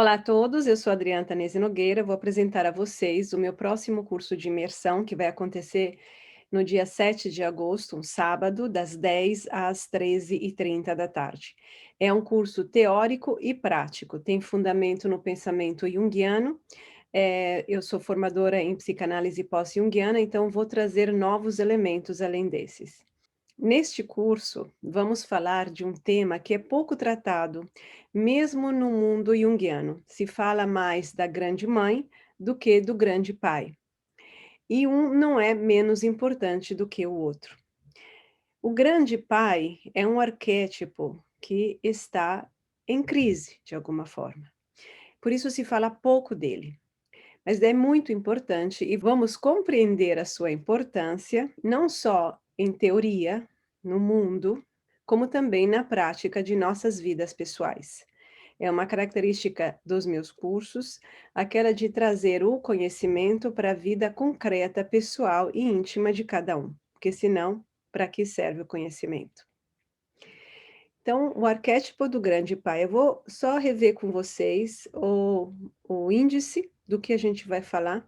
Olá a todos, eu sou Adriana Tanese Nogueira, vou apresentar a vocês o meu próximo curso de imersão, que vai acontecer no dia 7 de agosto, um sábado, das 10 às 13h30 da tarde. É um curso teórico e prático, tem fundamento no pensamento junguiano. Eu sou formadora em psicanálise pós-junguiana, então vou trazer novos elementos além desses. Neste curso, vamos falar de um tema que é pouco tratado, mesmo no mundo junguiano. Se fala mais da grande mãe do que do grande pai. E um não é menos importante do que o outro. O grande pai é um arquétipo que está em crise, de alguma forma. Por isso se fala pouco dele. Mas é muito importante e vamos compreender a sua importância, não só em teoria, no mundo, como também na prática de nossas vidas pessoais. É uma característica dos meus cursos, aquela de trazer o conhecimento para a vida concreta, pessoal e íntima de cada um, porque senão, para que serve o conhecimento? Então, o arquétipo do grande pai, eu vou só rever com vocês o índice do que a gente vai falar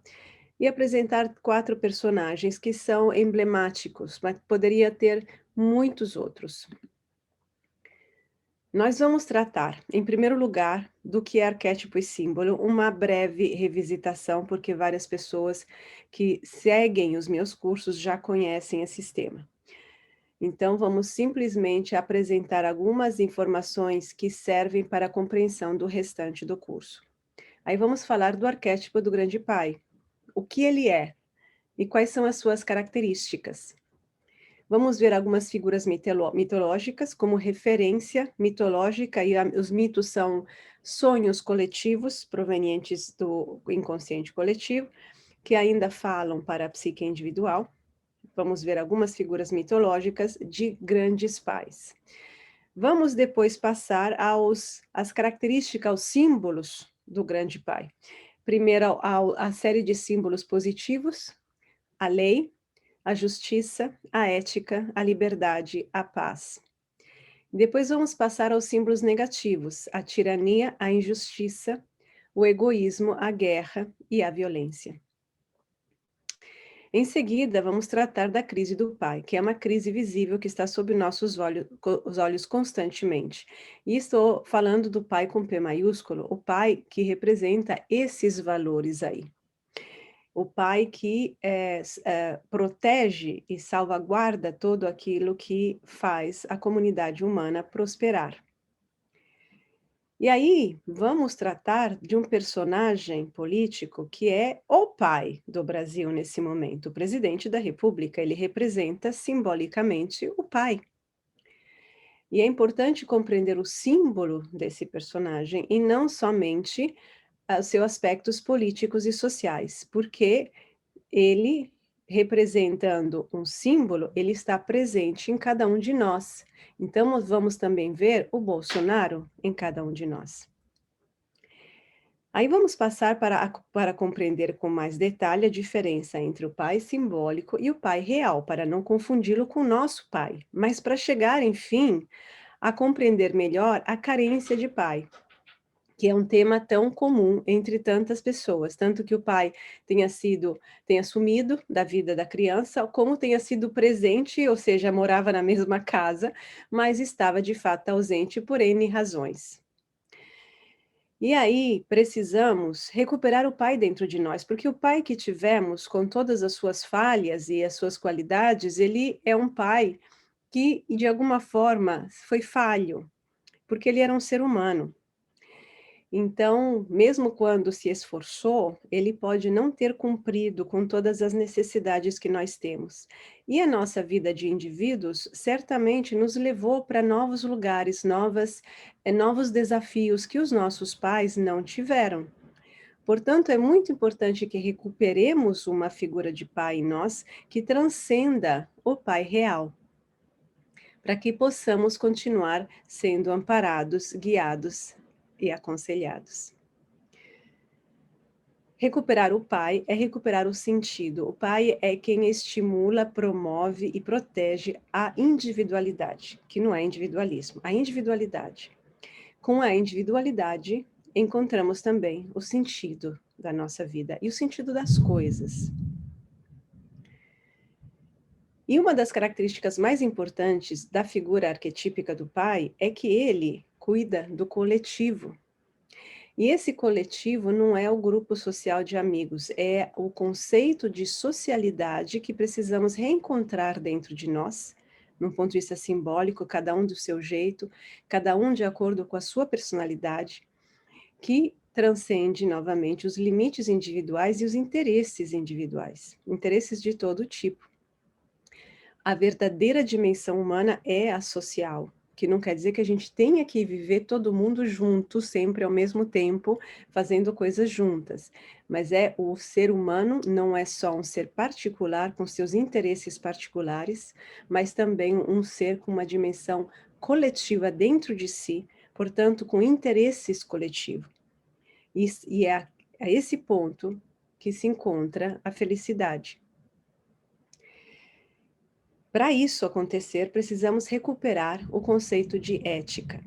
e apresentar 4 personagens que são emblemáticos, mas poderia ter muitos outros. Nós vamos tratar, em primeiro lugar, do que é arquétipo e símbolo, uma breve revisitação, porque várias pessoas que seguem os meus cursos já conhecem esse sistema. Então, vamos simplesmente apresentar algumas informações que servem para a compreensão do restante do curso. Aí vamos falar do arquétipo do grande pai. O que ele é e quais são as suas características. Vamos ver algumas figuras mitológicas como referência mitológica, e os mitos são sonhos coletivos provenientes do inconsciente coletivo, que ainda falam para a psique individual. Vamos ver algumas figuras mitológicas de grandes pais. Vamos depois passar às características, aos símbolos do grande pai. Primeiro, a série de símbolos positivos, a lei, a justiça, a ética, a liberdade, a paz. Depois vamos passar aos símbolos negativos, a tirania, a injustiça, o egoísmo, a guerra e a violência. Em seguida, vamos tratar da crise do pai, que é uma crise visível que está sob nossos os olhos constantemente. E estou falando do pai com P maiúsculo, o pai que representa esses valores aí. O pai que protege e salvaguarda tudo aquilo que faz a comunidade humana prosperar. E aí, vamos tratar de um personagem político que é o pai do Brasil nesse momento, o presidente da República. Ele representa simbolicamente o pai. E é importante compreender o símbolo desse personagem e não somente os seus aspectos políticos e sociais, porque ele, representando um símbolo, ele está presente em cada um de nós. Então, nós vamos também ver o Bolsonaro em cada um de nós. Aí vamos passar para compreender com mais detalhe a diferença entre o pai simbólico e o pai real, para não confundi-lo com o nosso pai, mas para chegar, enfim, a compreender melhor a carência de pai, que é um tema tão comum entre tantas pessoas, tanto que o pai tenha sumido da vida da criança, como tenha sido presente, ou seja, morava na mesma casa, mas estava de fato ausente por N razões. E aí precisamos recuperar o pai dentro de nós, porque o pai que tivemos, com todas as suas falhas e as suas qualidades, ele é um pai que, de alguma forma, foi falho, porque ele era um ser humano. Então, mesmo quando se esforçou, ele pode não ter cumprido com todas as necessidades que nós temos. E a nossa vida de indivíduos certamente nos levou para novos lugares, novos desafios que os nossos pais não tiveram. Portanto, é muito importante que recuperemos uma figura de pai em nós que transcenda o pai real, para que possamos continuar sendo amparados, guiados e aconselhados. Recuperar o pai é recuperar o sentido. O pai é quem estimula, promove e protege a individualidade, que não é individualismo, a individualidade. Com a individualidade, encontramos também o sentido da nossa vida e o sentido das coisas. E uma das características mais importantes da figura arquetípica do pai é que ele cuida do coletivo. E esse coletivo não é o grupo social de amigos, é o conceito de socialidade que precisamos reencontrar dentro de nós, num ponto de vista simbólico, cada um do seu jeito, cada um de acordo com a sua personalidade, que transcende novamente os limites individuais e os interesses individuais, interesses de todo tipo. A verdadeira dimensão humana é a social, que não quer dizer que a gente tenha que viver todo mundo junto, sempre ao mesmo tempo, fazendo coisas juntas. Mas o ser humano não é só um ser particular com seus interesses particulares, mas também um ser com uma dimensão coletiva dentro de si, portanto, com interesses coletivos. E é a esse ponto que se encontra a felicidade. Para isso acontecer, precisamos recuperar o conceito de ética.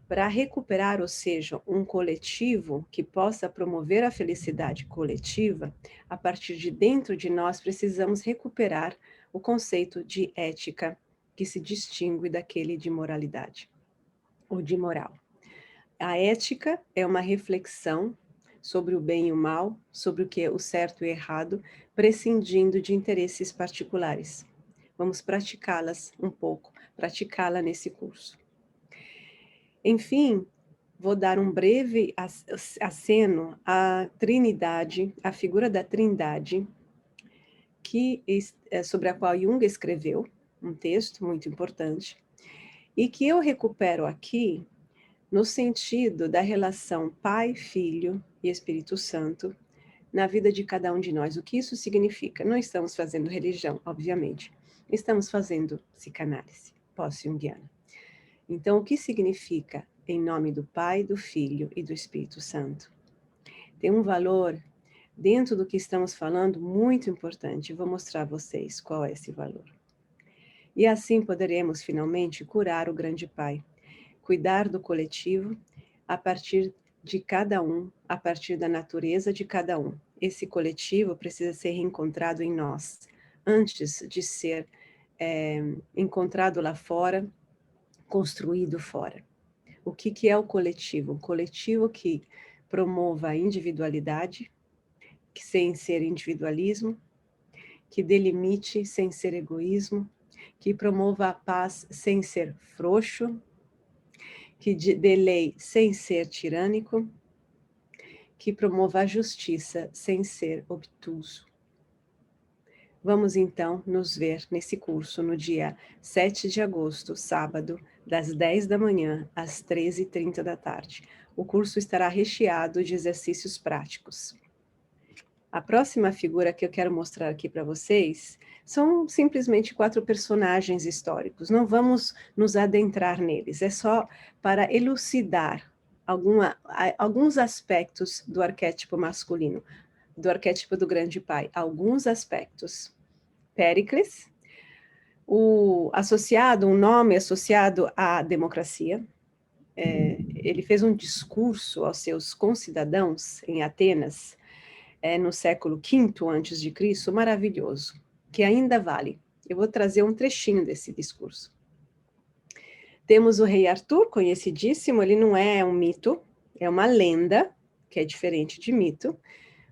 Para recuperar, ou seja, um coletivo que possa promover a felicidade coletiva, a partir de dentro de nós precisamos recuperar o conceito de ética, que se distingue daquele de moralidade, ou de moral. A ética é uma reflexão sobre o bem e o mal, sobre o que é o certo e o errado, prescindindo de interesses particulares. Vamos praticá-las um pouco, praticá-la nesse curso. Enfim, vou dar um breve aceno à Trindade, à figura da Trindade, sobre a qual Jung escreveu um texto muito importante, e que eu recupero aqui no sentido da relação Pai, Filho e Espírito Santo na vida de cada um de nós. O que isso significa? Não estamos fazendo religião, obviamente. Estamos fazendo psicanálise pós-junguiana. Então, o que significa em nome do Pai, do Filho e do Espírito Santo? Tem um valor dentro do que estamos falando muito importante. Vou mostrar a vocês qual é esse valor. E assim poderemos finalmente curar o grande Pai, cuidar do coletivo a partir de cada um, a partir da natureza de cada um. Esse coletivo precisa ser reencontrado em nós, antes de ser encontrado lá fora, construído fora. O que é o coletivo? Um coletivo que promova a individualidade, que sem ser individualismo, que delimite sem ser egoísmo, que promova a paz sem ser frouxo, que dê lei sem ser tirânico, que promova a justiça sem ser obtuso. Vamos então nos ver nesse curso no dia 7 de agosto, sábado, das 10 da manhã às 13h30 da tarde. O curso estará recheado de exercícios práticos. A próxima figura que eu quero mostrar aqui para vocês são simplesmente 4 personagens históricos. Não vamos nos adentrar neles, é só para elucidar alguns aspectos do arquétipo masculino, do arquétipo do grande pai, alguns aspectos. Péricles, um nome associado à democracia. Ele fez um discurso aos seus concidadãos em Atenas, no século V a.C., maravilhoso, que ainda vale. Eu vou trazer um trechinho desse discurso. Temos o rei Arthur, conhecidíssimo, ele não é um mito, é uma lenda, que é diferente de mito,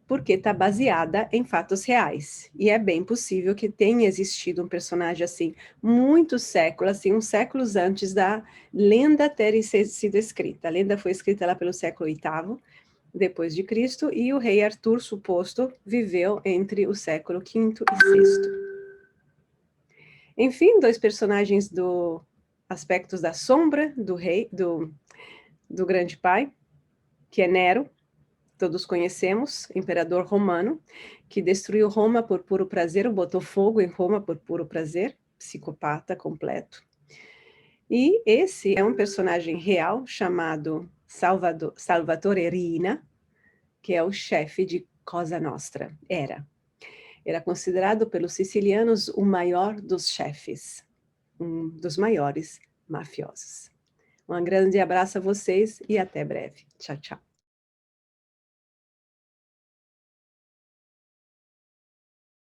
porque está baseada em fatos reais. E é bem possível que tenha existido um personagem assim, muitos séculos, assim, uns séculos antes da lenda ter sido escrita. A lenda foi escrita lá pelo século VIII, depois de Cristo, e o rei Arthur, suposto, viveu entre o século V e VI. Enfim, 2 personagens do aspectos da sombra do rei, do grande pai, que é Nero, todos conhecemos, imperador romano, que destruiu Roma por puro prazer, botou fogo em Roma por puro prazer, psicopata completo. E esse é um personagem real chamado Salvatore Riina, que é o chefe de Cosa Nostra, Era considerado pelos sicilianos o maior dos chefes, um dos maiores mafiosos. Um grande abraço a vocês e até breve. Tchau, tchau.